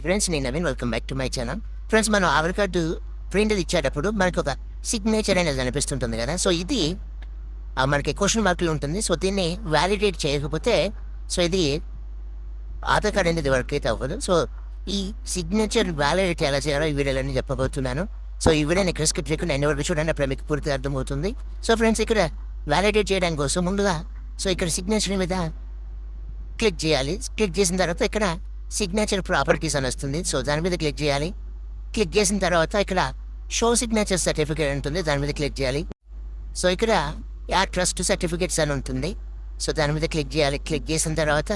Friends, నేను Naveen. Welcome back to my channel. Friends, మనం Aadhaar card print ఇచ్చేటప్పుడు మనకు ఒక సిగ్నేచర్ అనేది అనిపిస్తుంటుంది కదా. సో ఇది మనకి క్వశ్చన్ మార్కులు ఉంటుంది. సో దీన్ని వ్యాలిడేట్ చేయకపోతే సో ఇది ఆధార్ కార్డ్ అనేది వర్క్ అయితే అవ్వదు. సో ఈ సిగ్నేచర్ వ్యాలిడేట్ ఎలా చేయాలో ఈ వీడియోలోనే చెప్పబోతున్నాను. సో ఈ వీడియోని ఇక్కడ స్కిప్ చేయకుండా ఎన్ని వరకు చూడండి, అప్పుడు మీకు పూర్తిగా అర్థమవుతుంది. సో ఫ్రెండ్స్, ఇక్కడ వ్యాలిడేట్ చేయడానికి కోసం ముందుగా సో ఇక్కడ సిగ్నేచర్ మీద క్లిక్ చేయాలి. క్లిక్ చేసిన తర్వాత ఇక్కడ సిగ్నేచర్ ప్రాపర్టీస్ అని వస్తుంది. సో దాని మీద క్లిక్ చేయాలి. క్లిక్ చేసిన తర్వాత ఇక్కడ షో సిగ్నేచర్ సర్టిఫికేట్ ఉంటుంది, దాని మీద క్లిక్ చేయాలి. సో ఇక్కడ ట్రస్ట్ సర్టిఫికేట్స్ అని ఉంటుంది. సో దాని మీద క్లిక్ చేయాలి. క్లిక్ చేసిన తర్వాత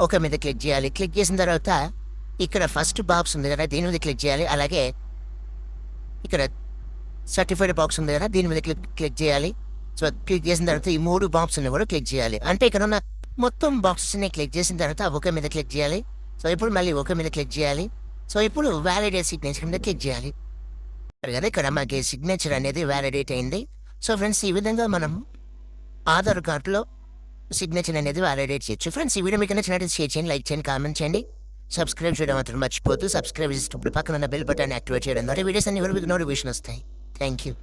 ఓకే మీద క్లిక్ చేయాలి. క్లిక్ చేసిన తర్వాత ఇక్కడ ఫస్ట్ బాక్స్ ఉంది కదా, దీని మీద క్లిక్ చేయాలి. అలాగే ఇక్కడ సర్టిఫైడ్ బాక్స్ ఉంది కదా, దీని మీద క్లిక్ చేయాలి. సో క్లిక్ చేసిన తర్వాత ఈ 3 బాక్స్ని కూడా క్లిక్ చేయాలి. అంటే ఇక్కడ ఉన్న మొత్తం బాక్సెస్ని క్లిక్ చేసిన తర్వాత ఓకే మీద క్లిక్ చేయాలి. సో ఇప్పుడు మళ్ళీ ఓకే మీద క్లిక్ చేయాలి. సో ఇప్పుడు వ్యాలిడేట్ సిగ్నేచర్ మీద క్లిక్ చేయాలి కదా. ఇక్కడ మనకి సిగ్నేచర్ అనేది వ్యాలిడేట్ అయింది. సో ఫ్రెండ్స్, ఈ విధంగా మనం ఆధార్ కార్డులో సిగ్నేచర్ అనేది వ్యాలిడేట్ చేయొచ్చు. ఫ్రెండ్స్, ఈ వీడియో మీకు నచ్చినట్టు షేర్ చేయండి, లైక్ చేయండి, కామెంట్ చేయండి. సబ్స్క్రైబ్ చేయడం మాత్రం మర్చిపోతూ సబ్స్క్రైబ్ చేసేటప్పుడు పక్కన ఉన్న బెల్ బటన్ యాక్టివేట్ చేయడం ద్వారా వీడియోస్ అన్ని వరకు నోటిఫికేషన్ వస్తాయి. Thank you.